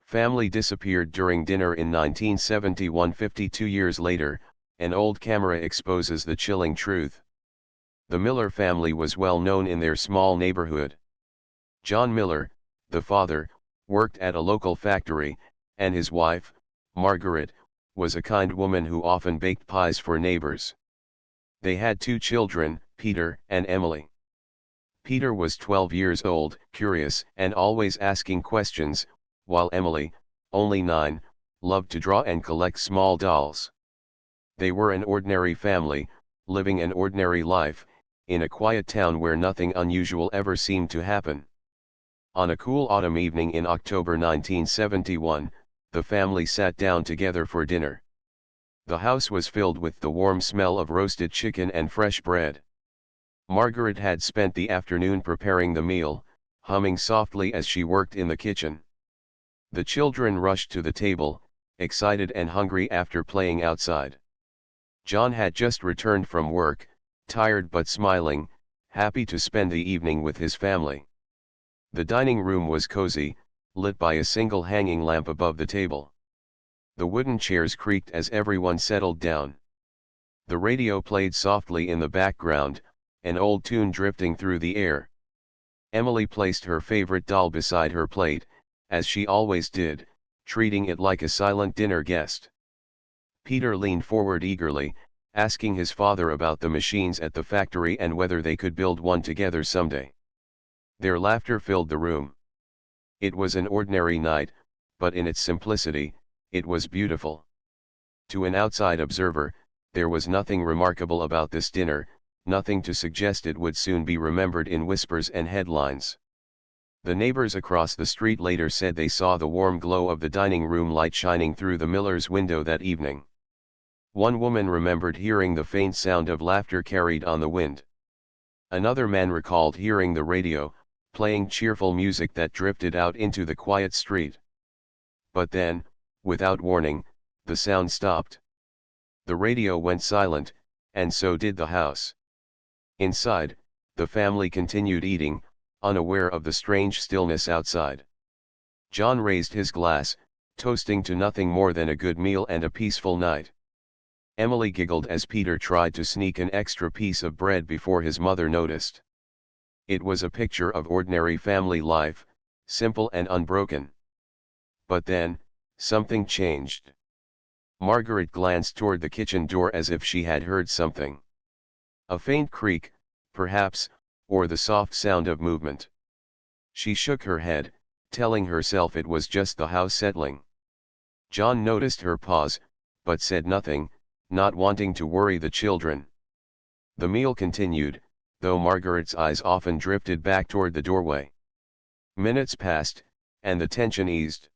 Family disappeared during dinner in 1971. 52 years later, an old camera exposes the chilling truth. The Miller family was well known in their small neighborhood. John Miller, the father, worked at a local factory, and his wife, Margaret, was a kind woman who often baked pies for neighbors. They had two children, Peter and Emily. Peter was 12 years old, curious and always asking questions, while Emily, only 9, loved to draw and collect small dolls. They were an ordinary family, living an ordinary life, in a quiet town where nothing unusual ever seemed to happen. On a cool autumn evening in October 1971, the family sat down together for dinner. The house was filled with the warm smell of roasted chicken and fresh bread. Margaret had spent the afternoon preparing the meal, humming softly as she worked in the kitchen. The children rushed to the table, excited and hungry after playing outside. John had just returned from work, tired but smiling, happy to spend the evening with his family. The dining room was cozy, lit by a single hanging lamp above the table. The wooden chairs creaked as everyone settled down. The radio played softly in the background, an old tune drifting through the air. Emily placed her favorite doll beside her plate, as she always did, treating it like a silent dinner guest. Peter leaned forward eagerly, asking his father about the machines at the factory and whether they could build one together someday. Their laughter filled the room. It was an ordinary night, but in its simplicity, it was beautiful. To an outside observer, there was nothing remarkable about this dinner, nothing to suggest it would soon be remembered in whispers and headlines. The neighbors across the street later said they saw the warm glow of the dining room light shining through the Miller's window that evening. One woman remembered hearing the faint sound of laughter carried on the wind. Another man recalled hearing the radio, playing cheerful music that drifted out into the quiet street. But then, without warning, the sound stopped. The radio went silent, and so did the house. Inside, the family continued eating, unaware of the strange stillness outside. John raised his glass, toasting to nothing more than a good meal and a peaceful night. Emily giggled as Peter tried to sneak an extra piece of bread before his mother noticed. It was a picture of ordinary family life, simple and unbroken. But then, something changed. Margaret glanced toward the kitchen door as if she had heard something. A faint creak, perhaps, or the soft sound of movement. She shook her head, telling herself it was just the house settling. John noticed her pause, but said nothing, not wanting to worry the children. The meal continued, though Margaret's eyes often drifted back toward the doorway. Minutes passed, and the tension eased.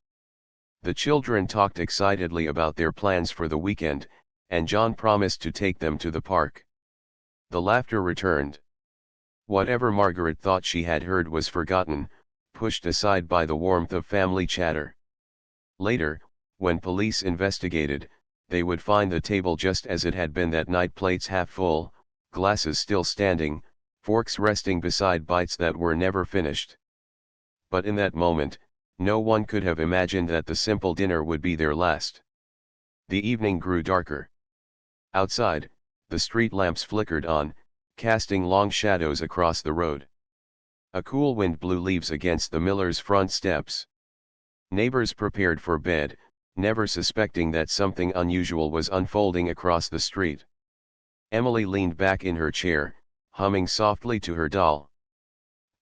The children talked excitedly about their plans for the weekend, and John promised to take them to the park. The laughter returned. Whatever Margaret thought she had heard was forgotten, pushed aside by the warmth of family chatter. Later, when police investigated, they would find the table just as it had been that night, plates half full, glasses still standing, forks resting beside bites that were never finished. But in that moment, no one could have imagined that the simple dinner would be their last. The evening grew darker. Outside, the street lamps flickered on, casting long shadows across the road. A cool wind blew leaves against the Miller's front steps. Neighbors prepared for bed, never suspecting that something unusual was unfolding across the street. Emily leaned back in her chair, humming softly to her doll.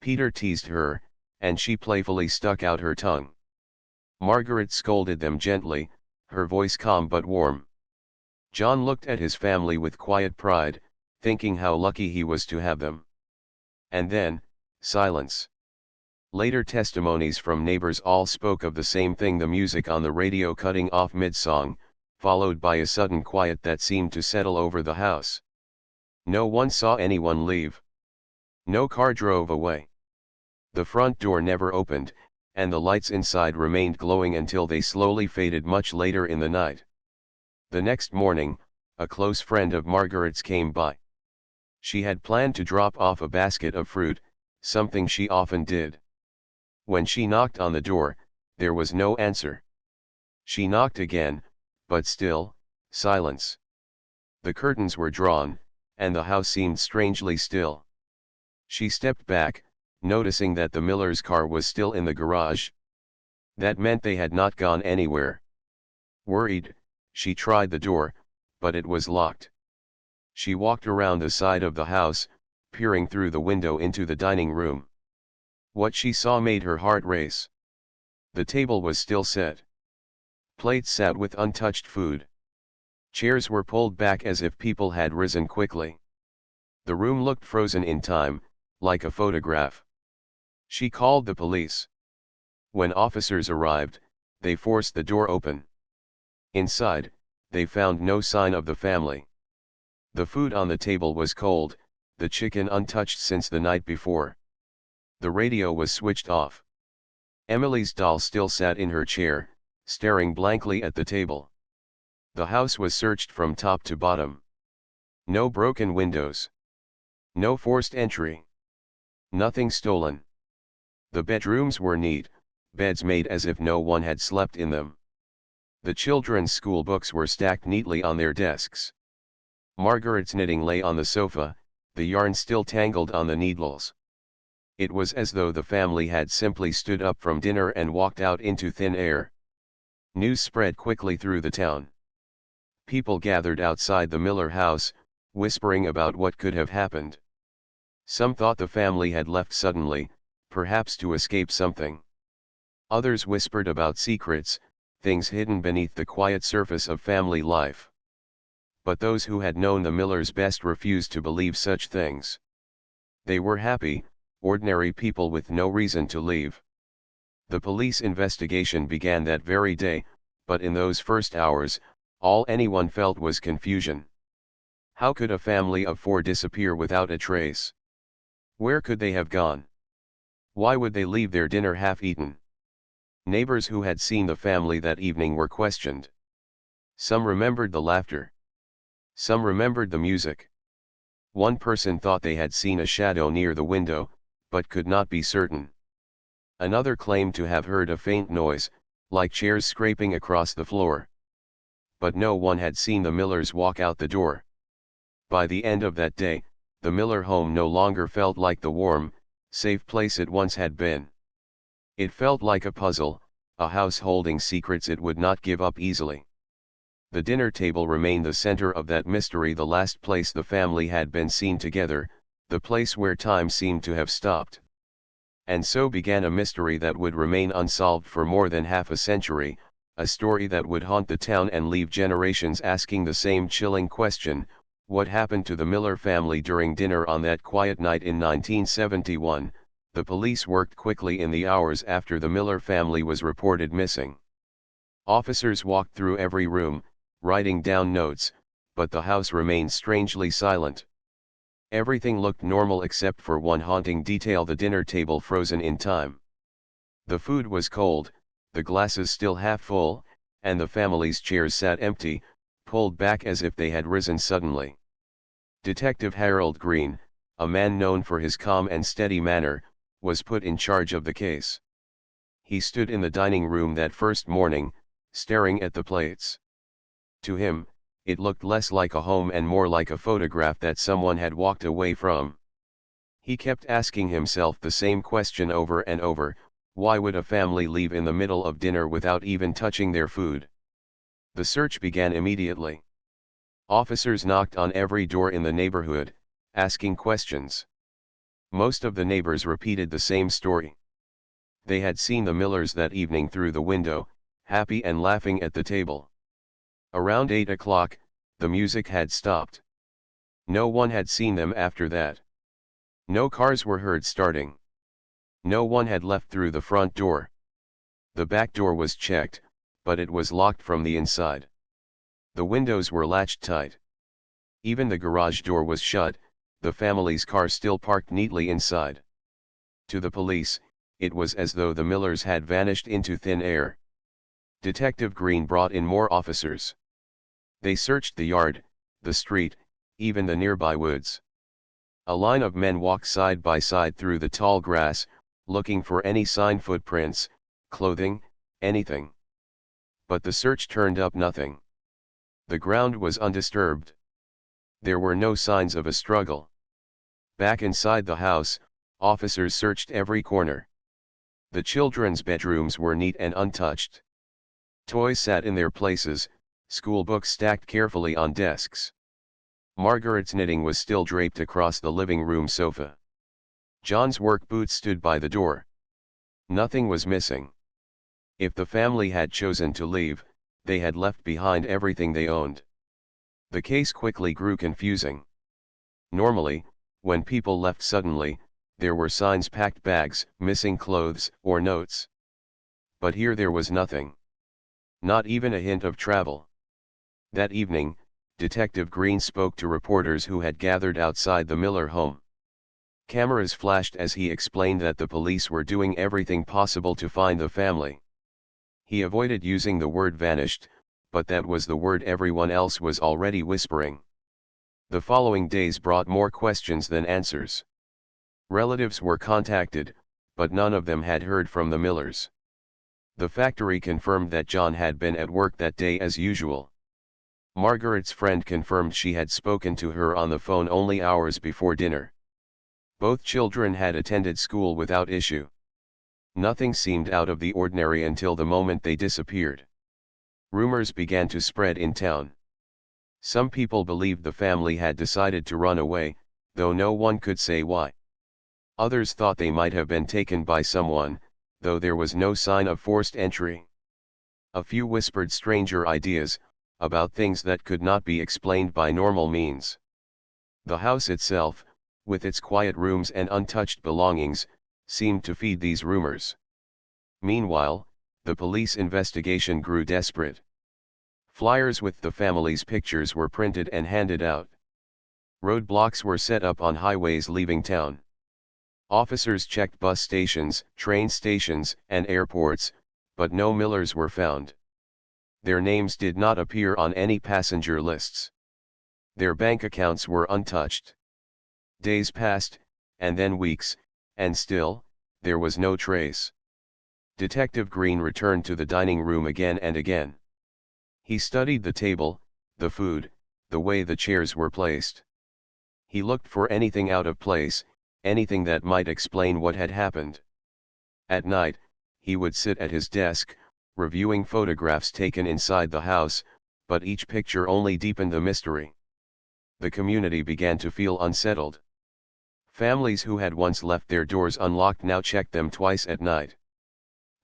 Peter teased her, and she playfully stuck out her tongue. Margaret scolded them gently, her voice calm but warm. John looked at his family with quiet pride, thinking how lucky he was to have them. And then, silence. Later testimonies from neighbors all spoke of the same thing, the music on the radio cutting off mid-song, followed by a sudden quiet that seemed to settle over the house. No one saw anyone leave. No car drove away. The front door never opened, and the lights inside remained glowing until they slowly faded much later in the night. The next morning, a close friend of Margaret's came by. She had planned to drop off a basket of fruit, something she often did. When she knocked on the door, There was no answer. She knocked again, but still, silence. The curtains were drawn, and the house seemed strangely still. She stepped back, noticing that the miller's car was still in the garage. That meant they had not gone anywhere. Worried, she tried the door, but it was locked. She walked around the side of the house, peering through the window into the dining room. What she saw made her heart race. The table was still set. Plates sat with untouched food. Chairs were pulled back as if people had risen quickly. The room looked frozen in time, like a photograph. She called the police. When officers arrived, they forced the door open. Inside, they found no sign of the family. The food on the table was cold, the chicken untouched since the night before. The radio was switched off. Emily's doll still sat in her chair, staring blankly at the table. The house was searched from top to bottom. No broken windows. No forced entry. Nothing stolen. The bedrooms were neat, beds made as if no one had slept in them. The children's school books were stacked neatly on their desks. Margaret's knitting lay on the sofa, the yarn still tangled on the needles. It was as though the family had simply stood up from dinner and walked out into thin air. News spread quickly through the town. People gathered outside the Miller house, whispering about what could have happened. Some thought the family had left suddenly, perhaps to escape something. Others whispered about secrets, things hidden beneath the quiet surface of family life. But those who had known the Millers best refused to believe such things. They were happy, ordinary people with no reason to leave. The police investigation began that very day, but in those first hours, all anyone felt was confusion. How could a family of 4 disappear without a trace? Where could they have gone? Why would they leave their dinner half-eaten? Neighbors who had seen the family that evening were questioned. Some remembered the laughter. Some remembered the music. One person thought they had seen a shadow near the window, but could not be certain. Another claimed to have heard a faint noise, like chairs scraping across the floor. But no one had seen the Millers walk out the door. By the end of that day, the Miller home no longer felt like the warm, safe place it once had been. It felt like a puzzle, a house holding secrets it would not give up easily. The dinner table remained the center of that mystery, the last place the family had been seen together, the place where time seemed to have stopped. And so began a mystery that would remain unsolved for more than half a century, a story that would haunt the town and leave generations asking the same chilling question: what happened to the Miller family during dinner on that quiet night in 1971? The police worked quickly in the hours after the Miller family was reported missing. Officers walked through every room, writing down notes, but the house remained strangely silent. Everything looked normal except for one haunting detail: the dinner table frozen in time. The food was cold, the glasses still half full, and the family's chairs sat empty, pulled back as if they had risen suddenly. Detective Harold Green, a man known for his calm and steady manner, was put in charge of the case. He stood in the dining room that first morning, staring at the plates. To him, it looked less like a home and more like a photograph that someone had walked away from. He kept asking himself the same question over and over: why would a family leave in the middle of dinner without even touching their food? The search began immediately. Officers knocked on every door in the neighborhood, asking questions. Most of the neighbors repeated the same story. They had seen the Millers that evening through the window, happy and laughing at the table. Around 8 o'clock, the music had stopped. No one had seen them after that. No cars were heard starting. No one had left through the front door. The back door was checked, but it was locked from the inside. The windows were latched tight. Even the garage door was shut, the family's car still parked neatly inside. To the police, it was as though the Millers had vanished into thin air. Detective Green brought in more officers. They searched the yard, the street, even the nearby woods. A line of men walked side by side through the tall grass, looking for any sign: footprints, clothing, anything. But the search turned up nothing. The ground was undisturbed. There were no signs of a struggle. Back inside the house, officers searched every corner. The children's bedrooms were neat and untouched. Toys sat in their places, school books stacked carefully on desks. Margaret's knitting was still draped across the living room sofa. John's work boots stood by the door. Nothing was missing. If the family had chosen to leave, they had left behind everything they owned. The case quickly grew confusing. Normally, when people left suddenly, there were signs, packed bags, missing clothes, or notes. But here there was nothing. Not even a hint of travel. That evening, Detective Green spoke to reporters who had gathered outside the Miller home. Cameras flashed as he explained that the police were doing everything possible to find the family. He avoided using the word vanished, but that was the word everyone else was already whispering. The following days brought more questions than answers. Relatives were contacted, but none of them had heard from the Millers. The factory confirmed that John had been at work that day as usual. Margaret's friend confirmed she had spoken to her on the phone only hours before dinner. Both children had attended school without issue. Nothing seemed out of the ordinary until the moment they disappeared. Rumors began to spread in town. Some people believed the family had decided to run away, though no one could say why. Others thought they might have been taken by someone, though there was no sign of forced entry. A few whispered stranger ideas, about things that could not be explained by normal means. The house itself, with its quiet rooms and untouched belongings, seemed to feed these rumors. Meanwhile, the police investigation grew desperate. Flyers with the family's pictures were printed and handed out. Roadblocks were set up on highways leaving town. Officers checked bus stations, train stations, and airports, but no Millers were found. Their names did not appear on any passenger lists. Their bank accounts were untouched. Days passed, and then weeks, and still, there was no trace. Detective Green returned to the dining room again and again. He studied the table, the food, the way the chairs were placed. He looked for anything out of place, anything that might explain what had happened. At night, he would sit at his desk, reviewing photographs taken inside the house, but each picture only deepened the mystery. The community began to feel unsettled. Families who had once left their doors unlocked now checked them twice at night.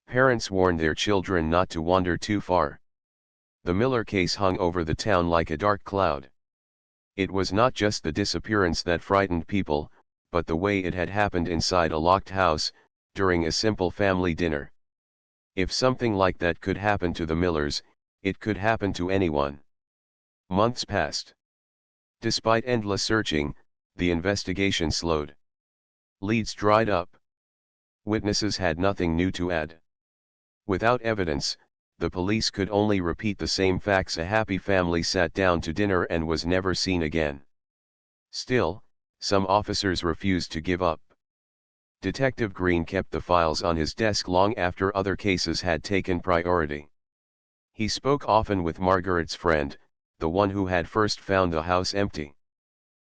Parents warned their children not to wander too far. The Miller case hung over the town like a dark cloud. It was not just the disappearance that frightened people, but the way it had happened inside a locked house, during a simple family dinner. If something like that could happen to the Millers, it could happen to anyone. Months passed. Despite endless searching, the investigation slowed. Leads dried up. Witnesses had nothing new to add. Without evidence, the police could only repeat the same facts: a happy family sat down to dinner and was never seen again. Still, some officers refused to give up. Detective Green kept the files on his desk long after other cases had taken priority. He spoke often with Margaret's friend, the one who had first found the house empty.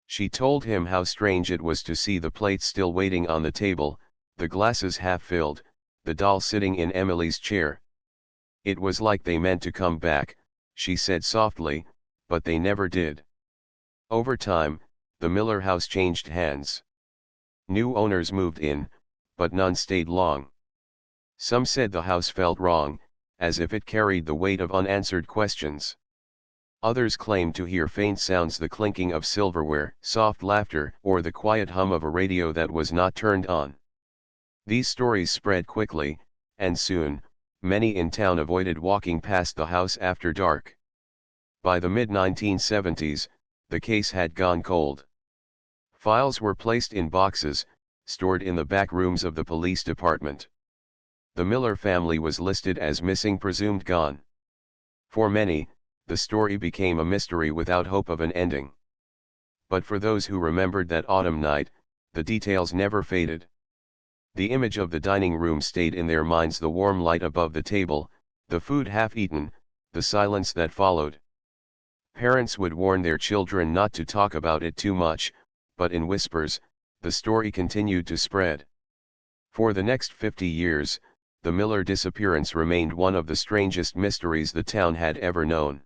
She told him how strange it was to see the plates still waiting on the table, the glasses half filled, the doll sitting in Emily's chair. It was like they meant to come back, she said softly, but they never did. Over time, the Miller house changed hands. New owners moved in, but none stayed long. Some said the house felt wrong, as if it carried the weight of unanswered questions. Others claimed to hear faint sounds: the clinking of silverware, soft laughter, or the quiet hum of a radio that was not turned on. These stories spread quickly, and soon, many in town avoided walking past the house after dark. By the mid-1970s, the case had gone cold. Files were placed in boxes, stored in the back rooms of the police department. The Miller family was listed as missing, presumed gone. For many, the story became a mystery without hope of an ending. But for those who remembered that autumn night, the details never faded. The image of the dining room stayed in their minds: the warm light above the table, The food half-eaten, the silence that followed. Parents would warn their children not to talk about it too much, but in whispers, the story continued to spread. For the next 50 years, the Miller disappearance remained one of the strangest mysteries the town had ever known.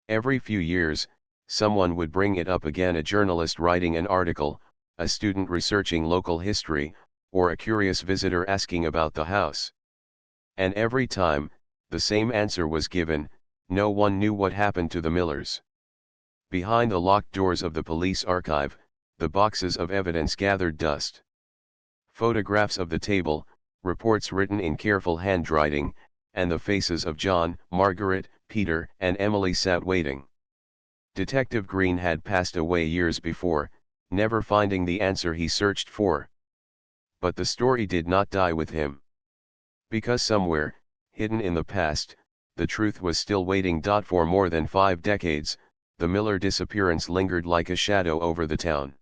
Every few years, someone would bring it up again, a journalist writing an article, a student researching local history, or a curious visitor asking about the house. And every time, the same answer was given: no one knew what happened to the Millers. Behind the locked doors of the police archive, the boxes of evidence gathered dust. Photographs of the table, reports written in careful handwriting, and the faces of John, Margaret, Peter, and Emily sat waiting. Detective Green had passed away years before, never finding the answer he searched for. But the story did not die with him. Because somewhere, hidden in the past, the truth was still waiting. For more than 5 decades, the Miller disappearance lingered like a shadow over the town.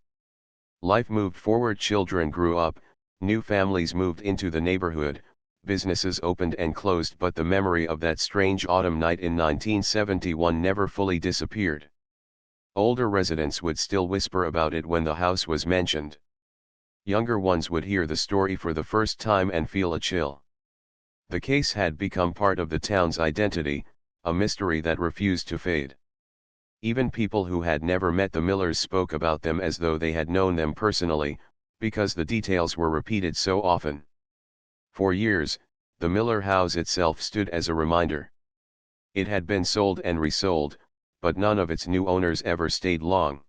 Life moved forward, children grew up, new families moved into the neighborhood, businesses opened and closed, but the memory of that strange autumn night in 1971 never fully disappeared. Older residents would still whisper about it when the house was mentioned. Younger ones would hear the story for the first time and feel a chill. The case had become part of the town's identity, a mystery that refused to fade. Even people who had never met the Millers spoke about them as though they had known them personally, because the details were repeated so often. For years, the Miller house itself stood as a reminder. It had been sold and resold, but none of its new owners ever stayed long.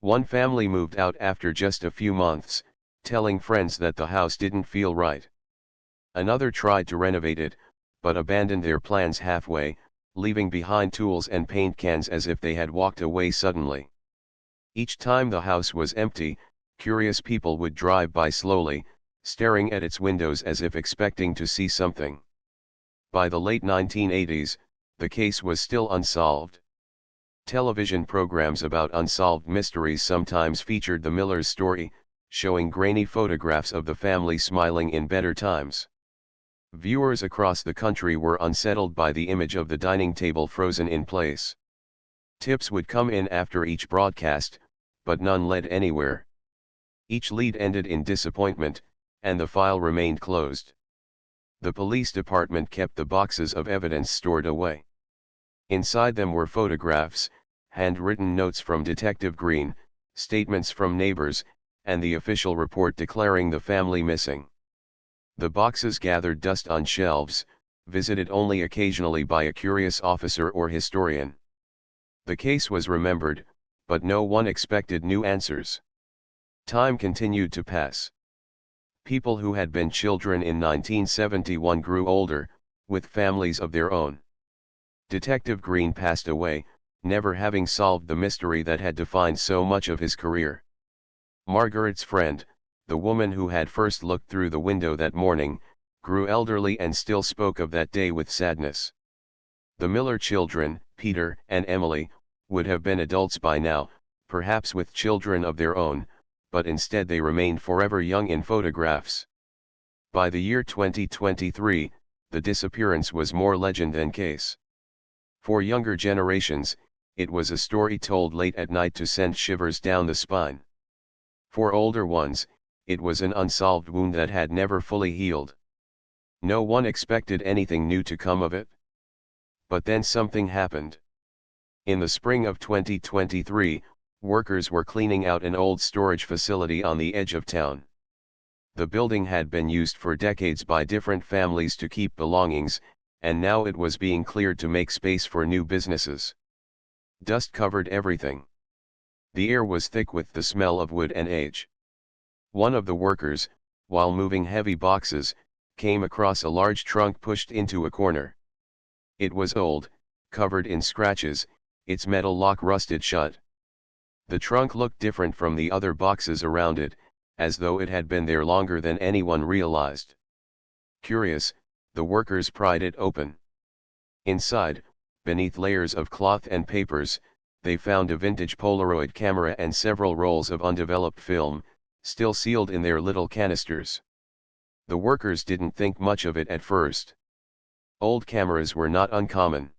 One family moved out after just a few months, telling friends that the house didn't feel right. Another tried to renovate it, but abandoned their plans halfway, leaving behind tools and paint cans as if they had walked away suddenly. Each time the house was empty, curious people would drive by slowly, staring at its windows as if expecting to see something. By the late 1980s, the case was still unsolved. Television programs about unsolved mysteries sometimes featured the Miller's story, showing grainy photographs of the family smiling in better times. Viewers across the country were unsettled by the image of the dining table frozen in place. Tips would come in after each broadcast, but none led anywhere. Each lead ended in disappointment, and the file remained closed. The police department kept the boxes of evidence stored away. Inside them were photographs, handwritten notes from Detective Green, statements from neighbors, and the official report declaring the family missing. The boxes gathered dust on shelves, visited only occasionally by a curious officer or historian. The case was remembered, but no one expected new answers. Time continued to pass. People who had been children in 1971 grew older, with families of their own. Detective Green passed away, never having solved the mystery that had defined so much of his career. Margaret's friend, the woman who had first looked through the window that morning, grew elderly and still spoke of that day with sadness. The Miller children, Peter and Emily, would have been adults by now, perhaps with children of their own, but instead they remained forever young in photographs. By the year 2023, the disappearance was more legend than case. For younger generations, it was a story told late at night to send shivers down the spine. For older ones, it was an unsolved wound that had never fully healed. No one expected anything new to come of it. But then something happened. In the spring of 2023, workers were cleaning out an old storage facility on the edge of town. The building had been used for decades by different families to keep belongings, and now it was being cleared to make space for new businesses. Dust covered everything. The air was thick with the smell of wood and age. One of the workers, while moving heavy boxes, came across a large trunk pushed into a corner. It was old, covered in scratches, its metal lock rusted shut. The trunk looked different from the other boxes around it, as though it had been there longer than anyone realized. Curious, the workers pried it open. Inside, beneath layers of cloth and papers, they found a vintage Polaroid camera and several rolls of undeveloped film, still sealed in their little canisters. The workers didn't think much of it at first. Old cameras were not uncommon.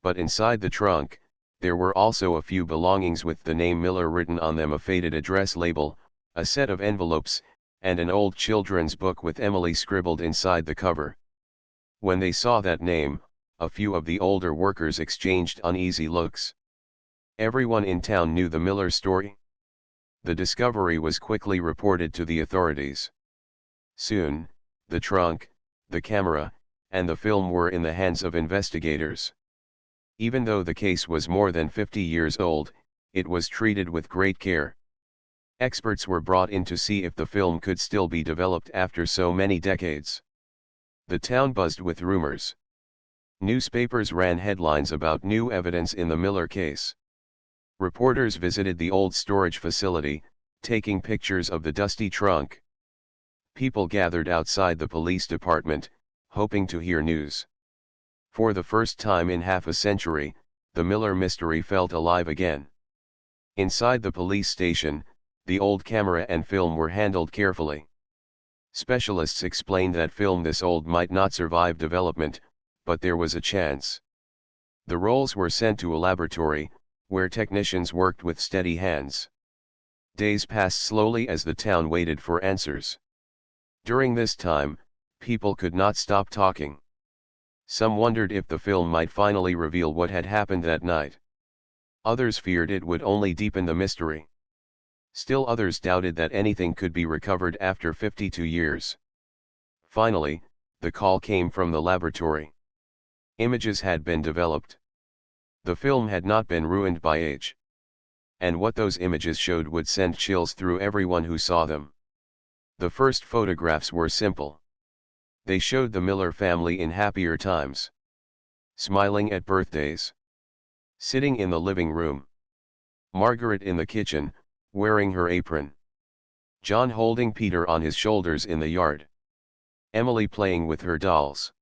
But inside the trunk, there were also a few belongings with the name Miller written on them, a faded address label, a set of envelopes, and an old children's book with Emily scribbled inside the cover. When they saw that name, a few of the older workers exchanged uneasy looks. Everyone in town knew the Miller story. The discovery was quickly reported to the authorities. Soon, the trunk, the camera, and the film were in the hands of investigators. Even though the case was more than 50 years old, it was treated with great care. Experts were brought in to see if the film could still be developed after so many decades. The town buzzed with rumors. Newspapers ran headlines about new evidence in the Miller case. Reporters visited the old storage facility, taking pictures of the dusty trunk. People gathered outside the police department, hoping to hear news. For the first time in half a century, the Miller mystery felt alive again. Inside the police station, the old camera and film were handled carefully. Specialists explained that film this old might not survive development, but there was a chance. The rolls were sent to a laboratory, where technicians worked with steady hands. Days passed slowly as the town waited for answers. During this time, people could not stop talking. Some wondered if the film might finally reveal what had happened that night. Others feared it would only deepen the mystery. Still others doubted that anything could be recovered after 52 years. Finally, the call came from the laboratory. Images had been developed. The film had not been ruined by age. And what those images showed would send chills through everyone who saw them. The first photographs were simple. They showed the Miller family in happier times. Smiling at birthdays. Sitting in the living room. Margaret in the kitchen, wearing her apron. John holding Peter on his shoulders in the yard. Emily playing with her dolls.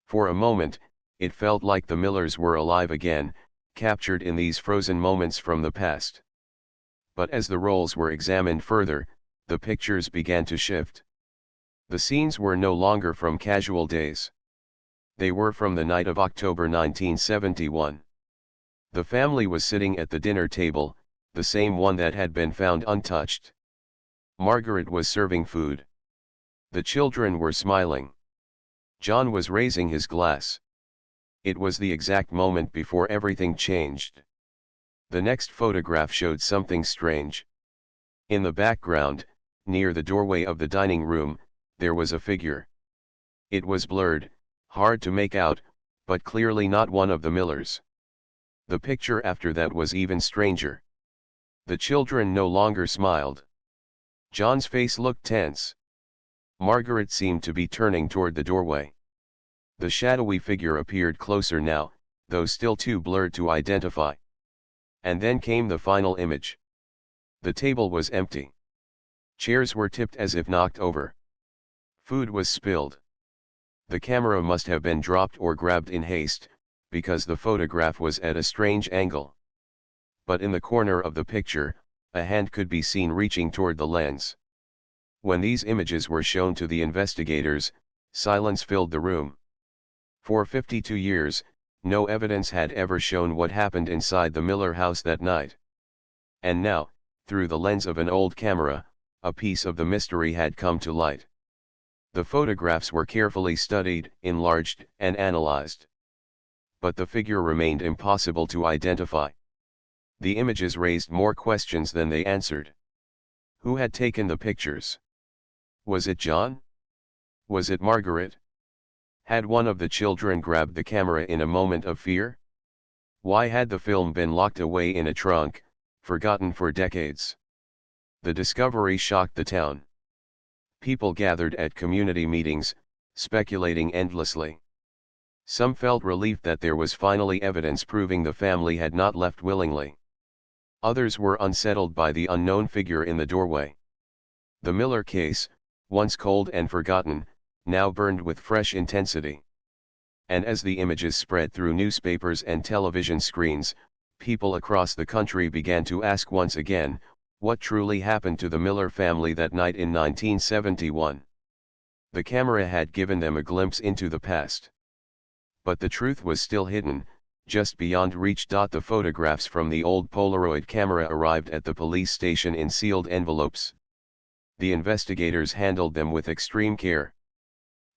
For a moment, it felt like the Millers were alive again, captured in these frozen moments from the past. But as the rolls were examined further, the pictures began to shift. The scenes were no longer from casual days. They were from the night of October 1971. The family was sitting at the dinner table, the same one that had been found untouched. Margaret was serving food. The children were smiling. John was raising his glass. It was the exact moment before everything changed. The next photograph showed something strange. In the background, near the doorway of the dining room, there was a figure. It was blurred, hard to make out, but clearly not one of the Millers. The picture after that was even stranger. The children no longer smiled. John's face looked tense. Margaret seemed to be turning toward the doorway. The shadowy figure appeared closer now, though still too blurred to identify. And then came the final image. The table was empty. Chairs were tipped as if knocked over. Food was spilled. The camera must have been dropped or grabbed in haste, because the photograph was at a strange angle. But in the corner of the picture, a hand could be seen reaching toward the lens. When these images were shown to the investigators, silence filled the room. For 52 years, no evidence had ever shown what happened inside the Miller house that night. And now, through the lens of an old camera, a piece of the mystery had come to light. The photographs were carefully studied, enlarged, and analyzed. But the figure remained impossible to identify. The images raised more questions than they answered. Who had taken the pictures? Was it John? Was it Margaret? Had one of the children grabbed the camera in a moment of fear? Why had the film been locked away in a trunk, forgotten for decades? The discovery shocked the town. People gathered at community meetings, speculating endlessly. Some felt relief that there was finally evidence proving the family had not left willingly. Others were unsettled by the unknown figure in the doorway. The Miller case, once cold and forgotten, now burned with fresh intensity. And as the images spread through newspapers and television screens, people across the country began to ask once again, what truly happened to the Miller family that night in 1971? The camera had given them a glimpse into the past. But the truth was still hidden, just beyond reach. The photographs from the old Polaroid camera arrived at the police station in sealed envelopes. The investigators handled them with extreme care.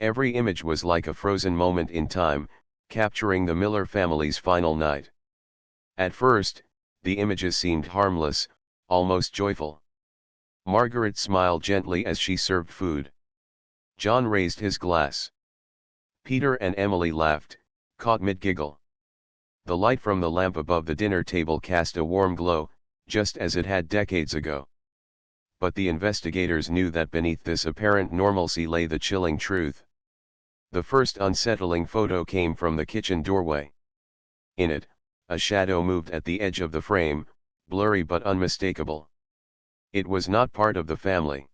Every image was like a frozen moment in time, capturing the Miller family's final night. At first, the images seemed harmless, almost joyful. Margaret smiled gently as she served food. John raised his glass. Peter and Emily laughed, caught mid-giggle. The light from the lamp above the dinner table cast a warm glow, just as it had decades ago. But the investigators knew that beneath this apparent normalcy lay the chilling truth. The first unsettling photo came from the kitchen doorway. In it, a shadow moved at the edge of the frame, blurry but unmistakable. It was not part of the family.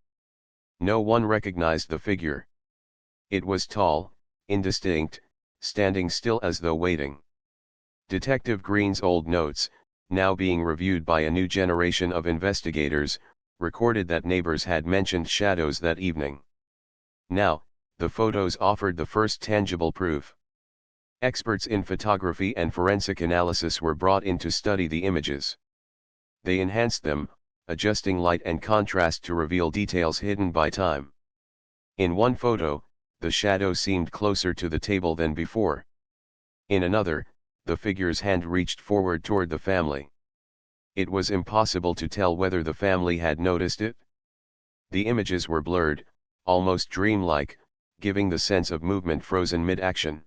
No one recognized the figure. It was tall, indistinct, standing still as though waiting. Detective Green's old notes, now being reviewed by a new generation of investigators, recorded that neighbors had mentioned shadows that evening. Now, the photos offered the first tangible proof. Experts in photography and forensic analysis were brought in to study the images. They enhanced them, adjusting light and contrast to reveal details hidden by time. In one photo, the shadow seemed closer to the table than before. In another, the figure's hand reached forward toward the family. It was impossible to tell whether the family had noticed it. The images were blurred, almost dreamlike, giving the sense of movement frozen mid-action.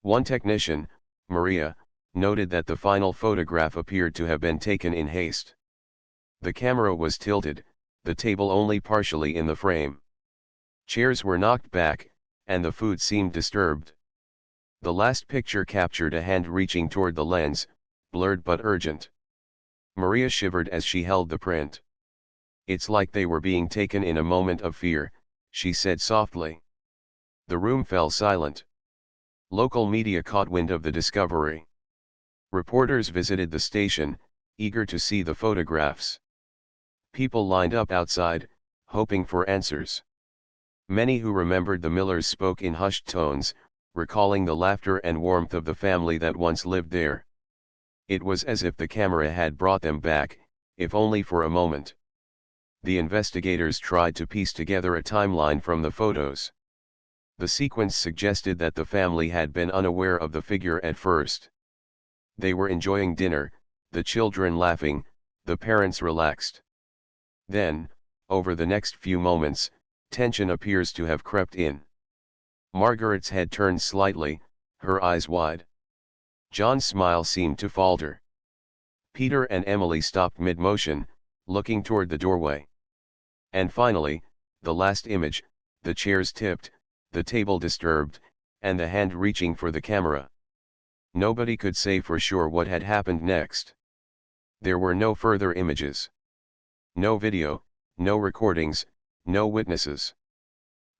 One technician, Maria, noted that the final photograph appeared to have been taken in haste. The camera was tilted, the table only partially in the frame. Chairs were knocked back, and the food seemed disturbed. The last picture captured a hand reaching toward the lens, blurred but urgent. Maria shivered as she held the print. "It's like they were being taken in a moment of fear," she said softly. The room fell silent. Local media caught wind of the discovery. Reporters visited the station, eager to see the photographs. People lined up outside, hoping for answers. Many who remembered the Millers spoke in hushed tones, recalling the laughter and warmth of the family that once lived there. It was as if the camera had brought them back, if only for a moment. The investigators tried to piece together a timeline from the photos. The sequence suggested that the family had been unaware of the figure at first. They were enjoying dinner, the children laughing, the parents relaxed. Then, over the next few moments, tension appears to have crept in. Margaret's head turned slightly, her eyes wide. John's smile seemed to falter. Peter and Emily stopped mid-motion, looking toward the doorway. And finally, the last image, the chairs tipped, the table disturbed, and the hand reaching for the camera. Nobody could say for sure what had happened next. There were no further images. No video, no recordings, no witnesses.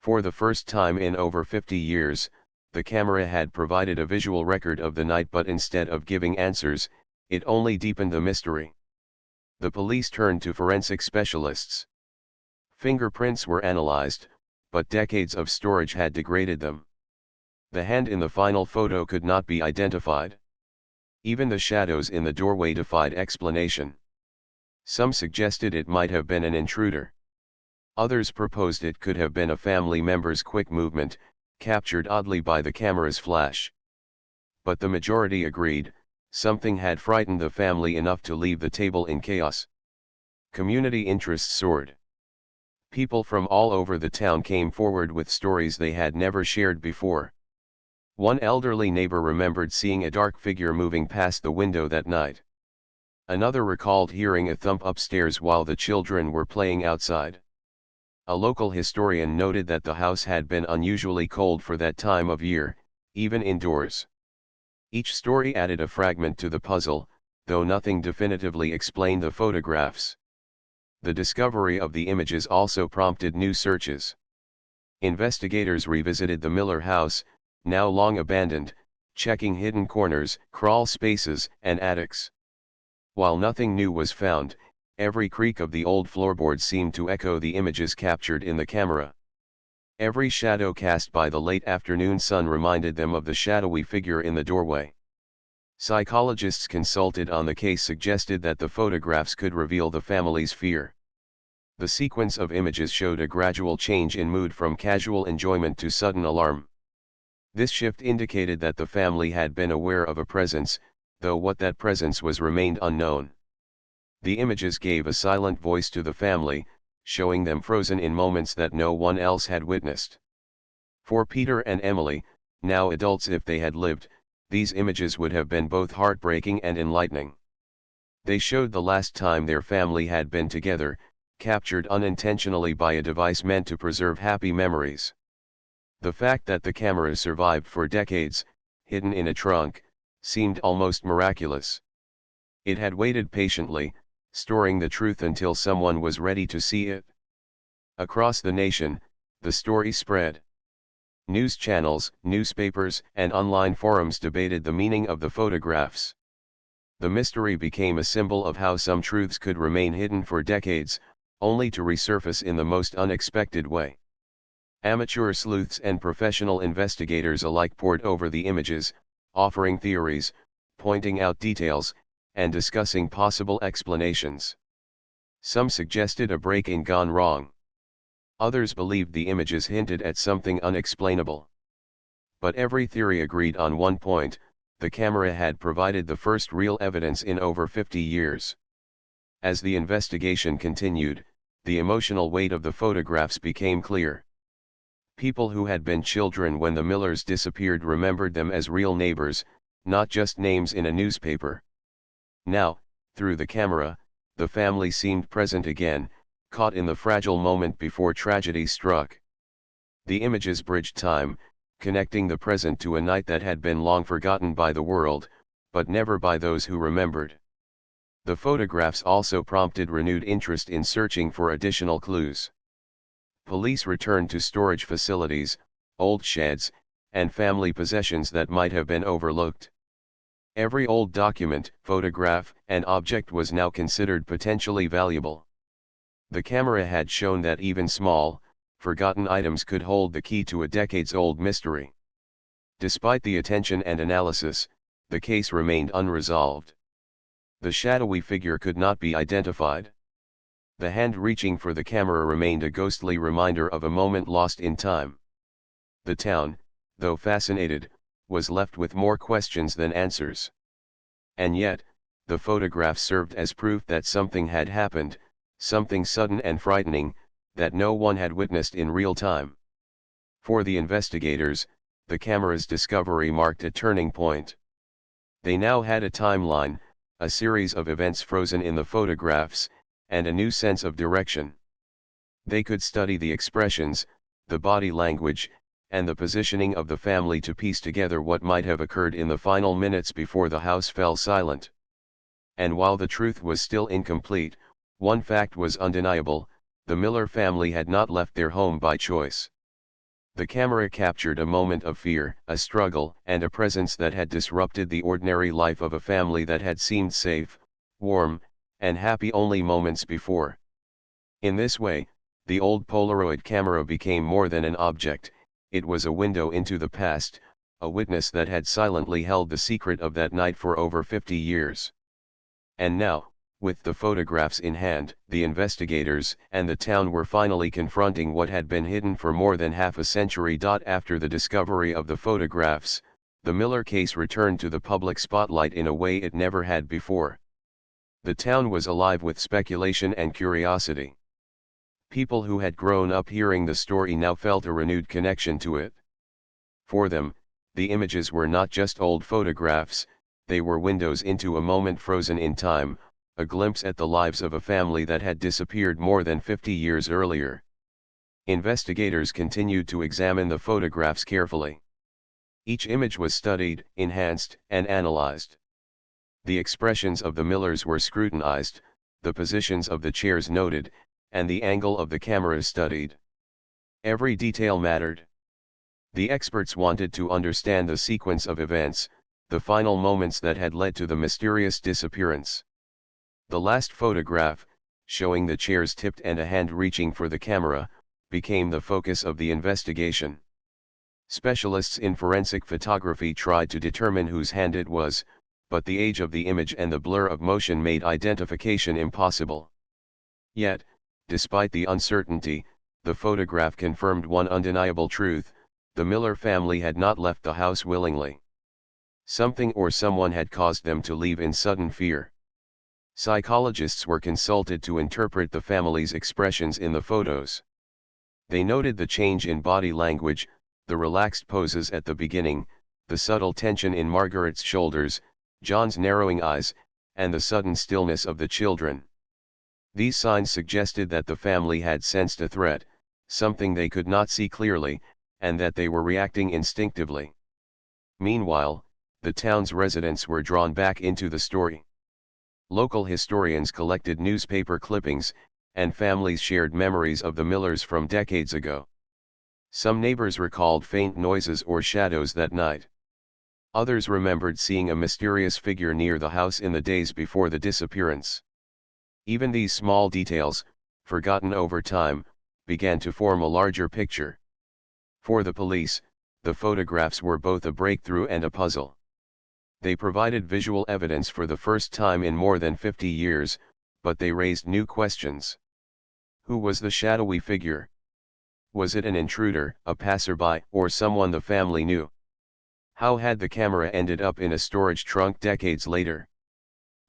For the first time in over 50 years, the camera had provided a visual record of the night, but instead of giving answers, it only deepened the mystery. The police turned to forensic specialists. Fingerprints were analyzed, but decades of storage had degraded them. The hand in the final photo could not be identified. Even the shadows in the doorway defied explanation. Some suggested it might have been an intruder. Others proposed it could have been a family member's quick movement, captured oddly by the camera's flash. But the majority agreed, something had frightened the family enough to leave the table in chaos. Community interest soared. People from all over the town came forward with stories they had never shared before. One elderly neighbor remembered seeing a dark figure moving past the window that night. Another recalled hearing a thump upstairs while the children were playing outside. A local historian noted that the house had been unusually cold for that time of year, even indoors. Each story added a fragment to the puzzle, though nothing definitively explained the photographs. The discovery of the images also prompted new searches. Investigators revisited the Miller house, now long abandoned, checking hidden corners, crawl spaces, and attics. While nothing new was found, every creak of the old floorboards seemed to echo the images captured in the camera. Every shadow cast by the late afternoon sun reminded them of the shadowy figure in the doorway. Psychologists consulted on the case suggested that the photographs could reveal the family's fear. The sequence of images showed a gradual change in mood from casual enjoyment to sudden alarm. This shift indicated that the family had been aware of a presence, though what that presence was remained unknown. The images gave a silent voice to the family, showing them frozen in moments that no one else had witnessed. For Peter and Emily, now adults if they had lived, these images would have been both heartbreaking and enlightening. They showed the last time their family had been together, captured unintentionally by a device meant to preserve happy memories. The fact that the cameras survived for decades, hidden in a trunk, seemed almost miraculous. It had waited patiently, storing the truth until someone was ready to see it. Across the nation, the story spread. News channels, newspapers, and online forums debated the meaning of the photographs. The mystery became a symbol of how some truths could remain hidden for decades, only to resurface in the most unexpected way. Amateur sleuths and professional investigators alike pored over the images, offering theories, pointing out details, and discussing possible explanations. Some suggested a break-in gone wrong. Others believed the images hinted at something unexplainable. But every theory agreed on one point: the camera had provided the first real evidence in over 50 years. As the investigation continued, the emotional weight of the photographs became clear. People who had been children when the Millers disappeared remembered them as real neighbors, not just names in a newspaper. Now, through the camera, the family seemed present again, caught in the fragile moment before tragedy struck. The images bridged time, connecting the present to a night that had been long forgotten by the world, but never by those who remembered. The photographs also prompted renewed interest in searching for additional clues. Police returned to storage facilities, old sheds, and family possessions that might have been overlooked. Every old document, photograph, and object was now considered potentially valuable. The camera had shown that even small, forgotten items could hold the key to a decades-old mystery. Despite the attention and analysis, the case remained unresolved. The shadowy figure could not be identified. The hand reaching for the camera remained a ghostly reminder of a moment lost in time. The town, though fascinated, was left with more questions than answers. And yet, the photographs served as proof that something had happened, something sudden and frightening, that no one had witnessed in real time. For the investigators, the camera's discovery marked a turning point. They now had a timeline, a series of events frozen in the photographs, and a new sense of direction. They could study the expressions, the body language, and the positioning of the family to piece together what might have occurred in the final minutes before the house fell silent. And while the truth was still incomplete, one fact was undeniable: the Miller family had not left their home by choice. The camera captured a moment of fear, a struggle, and a presence that had disrupted the ordinary life of a family that had seemed safe, warm, and happy only moments before. In this way, the old Polaroid camera became more than an object. It was a window into the past, a witness that had silently held the secret of that night for over 50 years. And now, with the photographs in hand, the investigators and the town were finally confronting what had been hidden for more than half a century. After the discovery of the photographs, the Miller case returned to the public spotlight in a way it never had before. The town was alive with speculation and curiosity. People who had grown up hearing the story now felt a renewed connection to it. For them, the images were not just old photographs, they were windows into a moment frozen in time, a glimpse at the lives of a family that had disappeared more than 50 years earlier. Investigators continued to examine the photographs carefully. Each image was studied, enhanced, and analyzed. The expressions of the Millers were scrutinized, the positions of the chairs noted, and the angle of the camera studied. Every detail mattered. The experts wanted to understand the sequence of events, the final moments that had led to the mysterious disappearance. The last photograph, showing the chairs tipped and a hand reaching for the camera, became the focus of the investigation. Specialists in forensic photography tried to determine whose hand it was, but the age of the image and the blur of motion made identification impossible. Yet, despite the uncertainty, the photograph confirmed one undeniable truth: the Miller family had not left the house willingly. Something or someone had caused them to leave in sudden fear. Psychologists were consulted to interpret the family's expressions in the photos. They noted the change in body language, the relaxed poses at the beginning, the subtle tension in Margaret's shoulders, John's narrowing eyes, and the sudden stillness of the children. These signs suggested that the family had sensed a threat, something they could not see clearly, and that they were reacting instinctively. Meanwhile, the town's residents were drawn back into the story. Local historians collected newspaper clippings, and families shared memories of the Millers from decades ago. Some neighbors recalled faint noises or shadows that night. Others remembered seeing a mysterious figure near the house in the days before the disappearance. Even these small details, forgotten over time, began to form a larger picture. For the police, the photographs were both a breakthrough and a puzzle. They provided visual evidence for the first time in more than 50 years, but they raised new questions. Who was the shadowy figure? Was it an intruder, a passerby, or someone the family knew? How had the camera ended up in a storage trunk decades later?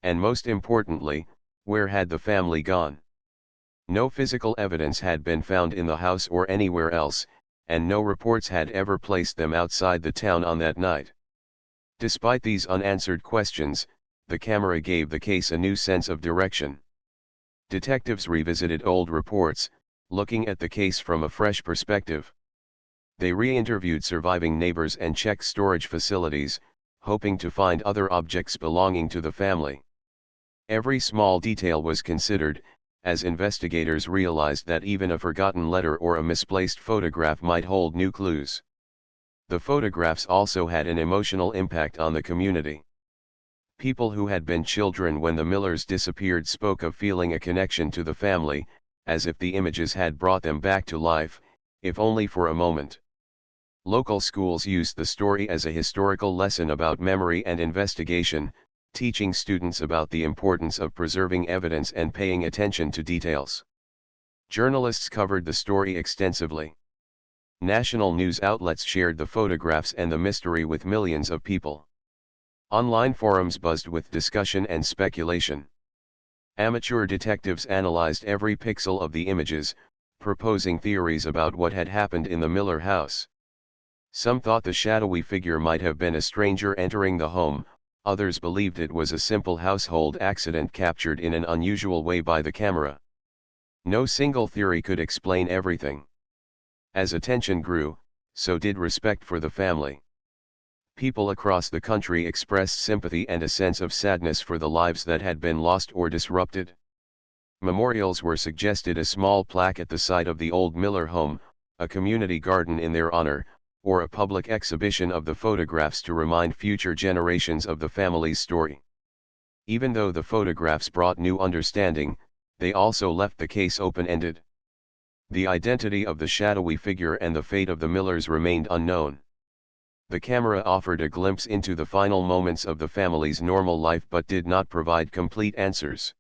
And most importantly, where had the family gone? No physical evidence had been found in the house or anywhere else, and no reports had ever placed them outside the town on that night. Despite these unanswered questions, the camera gave the case a new sense of direction. Detectives revisited old reports, looking at the case from a fresh perspective. They re-interviewed surviving neighbors and checked storage facilities, hoping to find other objects belonging to the family. Every small detail was considered, as investigators realized that even a forgotten letter or a misplaced photograph might hold new clues. The photographs also had an emotional impact on the community. People who had been children when the Millers disappeared spoke of feeling a connection to the family, as if the images had brought them back to life, if only for a moment. Local schools used the story as a historical lesson about memory and investigation, teaching students about the importance of preserving evidence and paying attention to details. Journalists covered the story extensively. National news outlets shared the photographs and the mystery with millions of people. Online forums buzzed with discussion and speculation. Amateur detectives analyzed every pixel of the images, proposing theories about what had happened in the Miller house. Some thought the shadowy figure might have been a stranger entering the home, others believed it was a simple household accident captured in an unusual way by the camera. No single theory could explain everything. As attention grew, so did respect for the family. People across the country expressed sympathy and a sense of sadness for the lives that had been lost or disrupted. Memorials were suggested: a small plaque at the site of the old Miller home, a community garden in their honor, or a public exhibition of the photographs to remind future generations of the family's story. Even though the photographs brought new understanding, they also left the case open-ended. The identity of the shadowy figure and the fate of the Millers remained unknown. The camera offered a glimpse into the final moments of the family's normal life but did not provide complete answers.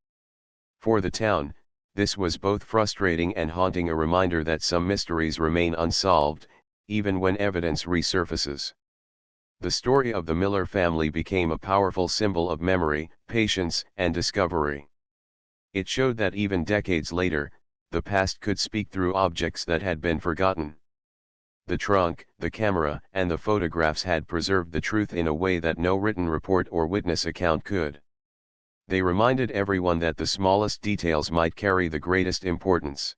For the town, this was both frustrating and haunting, a reminder that some mysteries remain unsolved, even when evidence resurfaces. The story of the Miller family became a powerful symbol of memory, patience, and discovery. It showed that even decades later, the past could speak through objects that had been forgotten. The trunk, the camera, and the photographs had preserved the truth in a way that no written report or witness account could. They reminded everyone that the smallest details might carry the greatest importance.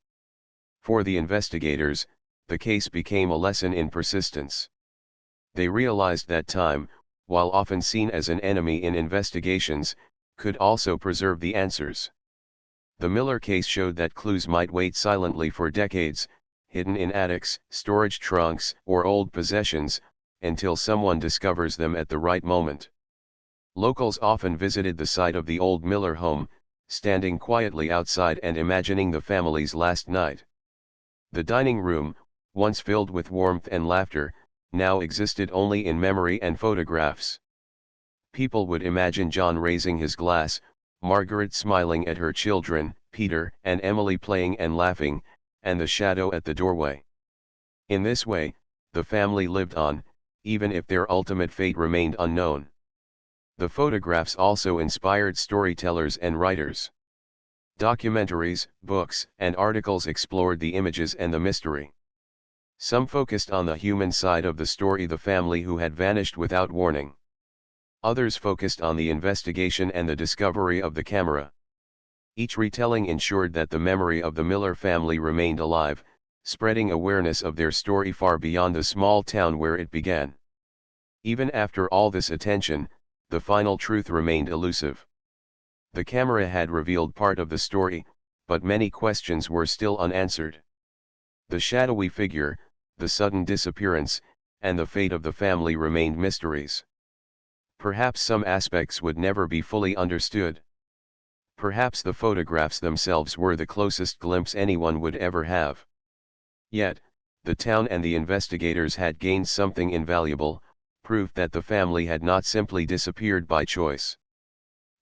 For the investigators, the case became a lesson in persistence. They realized that time, while often seen as an enemy in investigations, could also preserve the answers. The Miller case showed that clues might wait silently for decades, hidden in attics, storage trunks, or old possessions, until someone discovers them at the right moment. Locals often visited the site of the old Miller home, standing quietly outside and imagining the family's last night. The dining room, once filled with warmth and laughter, now existed only in memory and photographs. People would imagine John raising his glass, Margaret smiling at her children, Peter and Emily playing and laughing, and the shadow at the doorway. In this way, the family lived on, even if their ultimate fate remained unknown. The photographs also inspired storytellers and writers. Documentaries, books, and articles explored the images and the mystery. Some focused on the human side of the story, the family who had vanished without warning. Others focused on the investigation and the discovery of the camera. Each retelling ensured that the memory of the Miller family remained alive, spreading awareness of their story far beyond the small town where it began. Even after all this attention, the final truth remained elusive. The camera had revealed part of the story, but many questions were still unanswered. The shadowy figure, the sudden disappearance, and the fate of the family remained mysteries. Perhaps some aspects would never be fully understood. Perhaps the photographs themselves were the closest glimpse anyone would ever have. Yet, the town and the investigators had gained something invaluable, proof that the family had not simply disappeared by choice.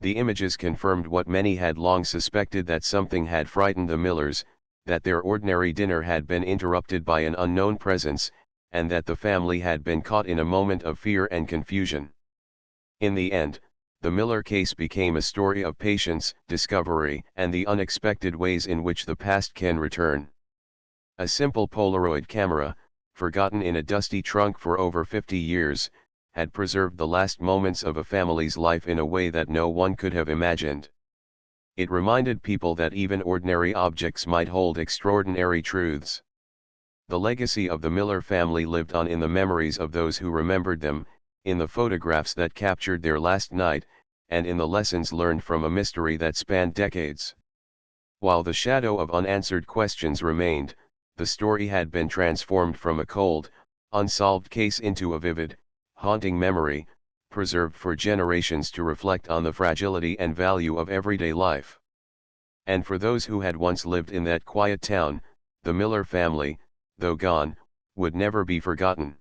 The images confirmed what many had long suspected, that something had frightened the Millers, that their ordinary dinner had been interrupted by an unknown presence, and that the family had been caught in a moment of fear and confusion. In the end, the Miller case became a story of patience, discovery, and the unexpected ways in which the past can return. A simple Polaroid camera, forgotten in a dusty trunk for over 50 years, had preserved the last moments of a family's life in a way that no one could have imagined. It reminded people that even ordinary objects might hold extraordinary truths. The legacy of the Miller family lived on in the memories of those who remembered them, in the photographs that captured their last night, and in the lessons learned from a mystery that spanned decades. While the shadow of unanswered questions remained, the story had been transformed from a cold, unsolved case into a vivid, haunting memory, preserved for generations to reflect on the fragility and value of everyday life. And for those who had once lived in that quiet town, the Miller family, though gone, would never be forgotten.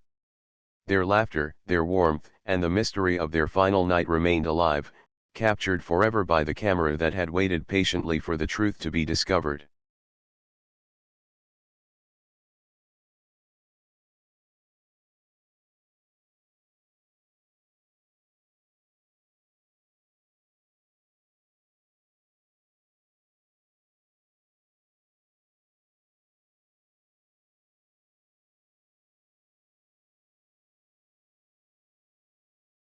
Their laughter, their warmth, and the mystery of their final night remained alive, captured forever by the camera that had waited patiently for the truth to be discovered.